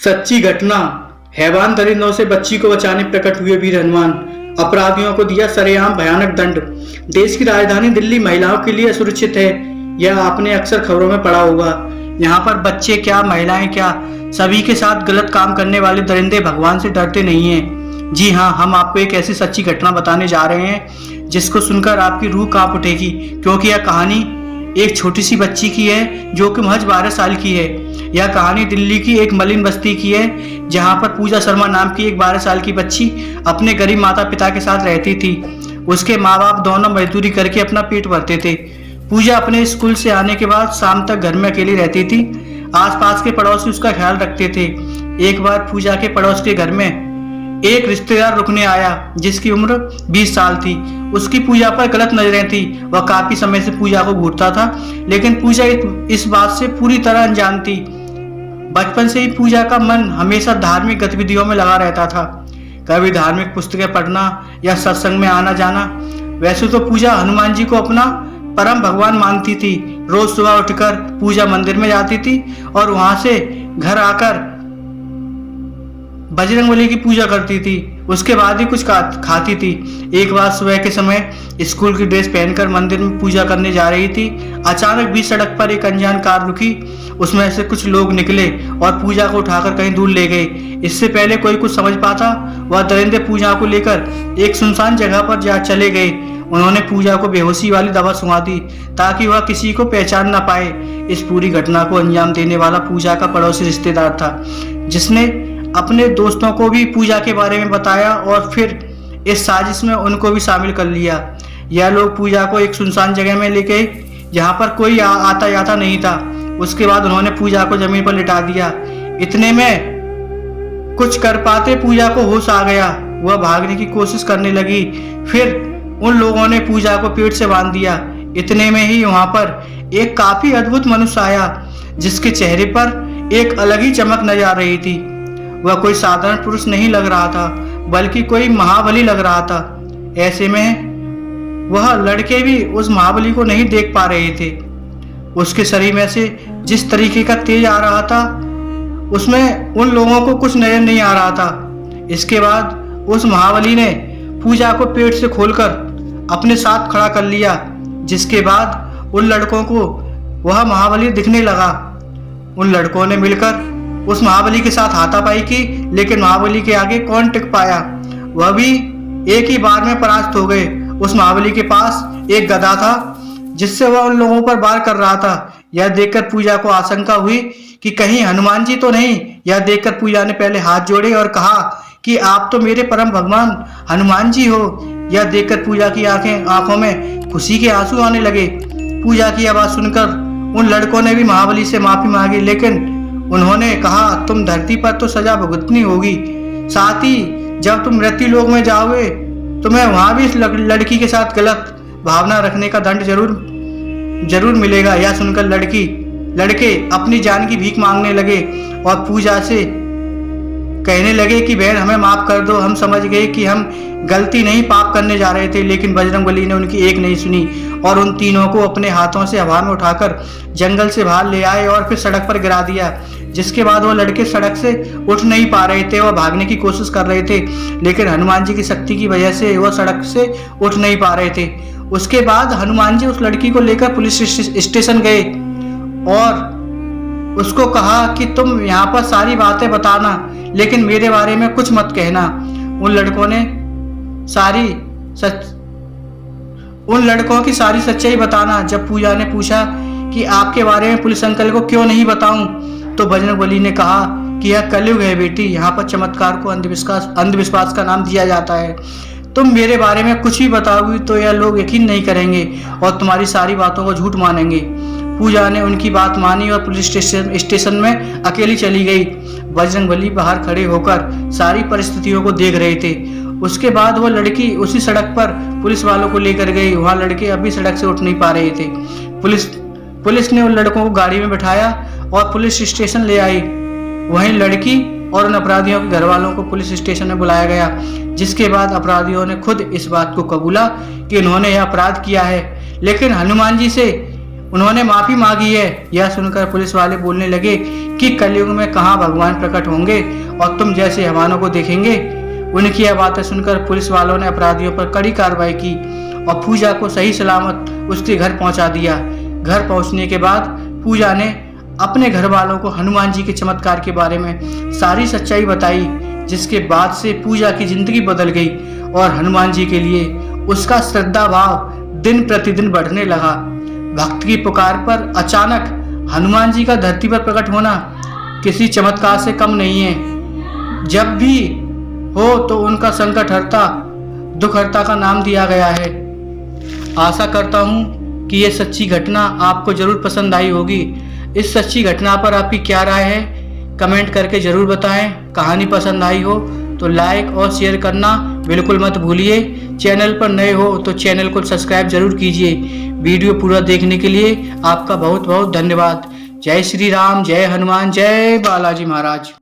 सच्ची घटना। हैवान दरिंदों से बच्ची को बचाने प्रकट हुए वीर हनुमान। अपराधियों को दिया सरेआम भयानक दंड। देश की राजधानी दिल्ली महिलाओं के लिए असुरक्षित है, यह आपने अक्सर खबरों में पढ़ा होगा। यहाँ पर बच्चे क्या, महिलाएं क्या, सभी के साथ गलत काम करने वाले दरिंदे भगवान से डरते नहीं हैं। जी हाँ, हम आपको एक ऐसी सच्ची घटना बताने जा रहे हैं जिसको सुनकर आपकी रूह कांप उठेगी, क्योंकि यह कहानी एक छोटी सी बच्ची की है जो कि महज 12 साल की है। यह कहानी दिल्ली की एक मलिन बस्ती की है, जहां पर पूजा शर्मा नाम की एक 12 साल की बच्ची अपने गरीब माता पिता के साथ रहती थी। उसके माँ बाप दोनों मजदूरी करके अपना पेट भरते थे। पूजा अपने स्कूल से आने के बाद शाम तक घर में अकेली रहती थी। आसपास के पड़ोसी उसका ख्याल रखते थे। एक बार पूजा के पड़ोस के घर में एक रिश्तेदार रुकने आया जिसकी उम्र 20 साल थी। उसकी पूजा पर गलत नजरें थी। वह काफी समय से पूजा को घूरता था, लेकिन पूजा इस बात से पूरी तरह अनजान थी। बचपन से ही पूजा का मन हमेशा धार्मिक गतिविधियों में लगा रहता था, कभी धार्मिक पुस्तकें पढ़ना या सत्संग में आना जाना। वैसे तो पूजा हनुमान जी को अपना परम भगवान मानती थी। रोज सुबह उठकर पूजा मंदिर में जाती थी और वहां से घर आकर बजरंगबली की पूजा करती थी। उसके बाद ही कुछ खाती थी। एक बार सुबह के समय स्कूल की ड्रेस पहनकर मंदिर में पूजा करने जा रही थी। अचानक बीच सड़क पर एक अनजान कार रुकी। उसमें से कुछ लोग निकले और पूजा को उठाकर कहीं दूर ले गए। इससे पहले कोई कुछ समझ पाता, वह दरिंदे पूजा को लेकर एक सुनसान जगह पर जा चले गए। उन्होंने पूजा को बेहोशी वाली दवा सुंघा दी ताकि वह किसी को पहचान न पाए। इस पूरी घटना को अंजाम देने वाला पूजा का पड़ोसी रिश्तेदार था, जिसने अपने दोस्तों को भी पूजा के बारे में बताया और फिर इस साजिश में उनको भी शामिल कर लिया। यह लोग पूजा को एक सुनसान जगह में ले गए जहाँ पर कोई आता जाता नहीं था। उसके बाद उन्होंने पूजा को जमीन पर लिटा दिया। इतने में कुछ कर पाते पूजा को होश आ गया। वह भागने की कोशिश करने लगी। फिर उन लोगों ने पूजा को पेट से बांध दिया। इतने में ही वहां पर एक काफी अद्भुत मनुष्य आया, जिसके चेहरे पर एक अलग ही चमक नजर आ रही थी। वह कोई साधारण पुरुष नहीं लग रहा था, बल्कि कोई महाबली लग रहा था। ऐसे में वह लड़के भी उस महाबली को नहीं देख पा रहे थे। उसके शरीर में से जिस तरीके का तेज आ रहा था, उसमें उन लोगों को कुछ नजर नहीं आ रहा था। इसके बाद उस महाबली ने पूजा को पेट से खोलकर अपने साथ खड़ा कर लिया, जिसके बाद उन लड़कों को वह महाबली दिखने लगा। उन लड़कों ने मिलकर उस महाबली के साथ हाथापाई की, लेकिन महाबली के आगे कौन टिक पाया। वह भी एक ही बार में परास्त हो गए। उस महाबली के पास एक गदा था, जिससे वह उन लोगों पर वार कर रहा था। यह देखकर पूजा को आशंका हुई कि कहीं हनुमान जी तो नहीं। यह देखकर पूजा ने पहले हाथ जोड़े और कहा कि आप तो मेरे परम भगवान हनुमान जी हो। यह देखकर पूजा की आंखों में खुशी के आंसू आने लगे। पूजा की आवाज सुनकर उन लड़कों ने भी महाबली से माफी मांगी, लेकिन उन्होंने कहा तुम धरती पर तो सजा भुगतनी होगी, साथ ही जब तुम मृत्यु लोक में जाओगे तुम्हें वहां भी इस लड़की के साथ गलत भावना रखने का दंड जरूर मिलेगा। यह सुनकर लड़के अपनी जान की भीख मांगने लगे और पूजा से कहने लगे कि बहन हमें माफ कर दो, हम समझ गए कि हम गलती नहीं पाप करने जा रहे थे। लेकिन बजरंगबली ने उनकी एक नहीं सुनी और उन तीनों को अपने हाथों से हवा में उठाकर जंगल से बाहर ले आए और फिर सड़क पर गिरा दिया। जिसके बाद वो लड़के सड़क से उठ नहीं पा रहे थे। वह भागने की कोशिश कर रहे थे, लेकिन हनुमान जी की शक्ति की वजह से वह सड़क से उठ नहीं पा रहे थे। उसके बाद हनुमान जी उस लड़की को लेकर पुलिस स्टेशन गए और उसको कहा कि तुम यहाँ पर सारी बातें बताना, लेकिन मेरे बारे में कुछ मत कहना। उन लड़कों की सारी सच्चाई बताना। जब पूजा ने पूछा कि आपके बारे में पुलिस अंकल को क्यों नहीं बताऊं, तो बजरंगबली ने कहा कि यह कलयुग है बेटी, यहाँ पर चमत्कार को अंधविश्वास का नाम दिया जाता है। तुम मेरे बारे में कुछ भी बताओगी तो यह लोग यकीन नहीं करेंगे और तुम्हारी सारी बातों को झूठ मानेंगे। पूजा ने उनकी बात मानी और पुलिस स्टेशन में अकेली चली गई। बजरंगबली बाहर खड़े होकर सारी परिस्थितियों को देख रहे थे। उसके बाद वह लड़की उसी सड़क पर पुलिस वालों को लेकर गई। वहां लड़के अभी सड़क से उठ नहीं पा रहे थे। पुलिस ने उन लड़कों को गाड़ी में बिठाया और पुलिस स्टेशन ले आई। वहीं लड़की और उन अपराधियों के घर वालों को पुलिस स्टेशन में बुलाया गया, जिसके बाद अपराधियों ने खुद इस बात को कबूला कि उन्होंने यह अपराध किया है। लेकिन हनुमान जी से उन्होंने माफी मांगी है। यह सुनकर पुलिस वाले बोलने लगे कि कलयुग में कहाँ भगवान प्रकट होंगे और तुम जैसे हैवानों को देखेंगे। उनकी यह बातें सुनकर पुलिस वालों ने अपराधियों पर कड़ी कार्रवाई की और पूजा को सही सलामत उसके घर पहुंचा दिया। घर पहुंचने के बाद पूजा ने अपने घर वालों को हनुमान जी के चमत्कार के बारे में सारी सच्चाई बताई, जिसके बाद से पूजा की जिंदगी बदल गई और हनुमान जी के लिए उसका श्रद्धा भाव दिन प्रतिदिन बढ़ने लगा। भक्त की पुकार पर अचानक हनुमान जी का धरती पर प्रकट होना किसी चमत्कार से कम नहीं है। जब भी हो तो उनका संकट हरता, दुख हरता का नाम दिया गया है। आशा करता हूँ कि ये सच्ची घटना आपको जरूर पसंद आई होगी। इस सच्ची घटना पर आपकी क्या राय है, कमेंट करके जरूर बताएं। कहानी पसंद आई हो तो लाइक और शेयर करना बिल्कुल मत भूलिए। चैनल पर नए हो तो चैनल को सब्सक्राइब जरूर कीजिए। वीडियो पूरा देखने के लिए आपका बहुत बहुत धन्यवाद। जय श्री राम, जय हनुमान, जय बालाजी महाराज।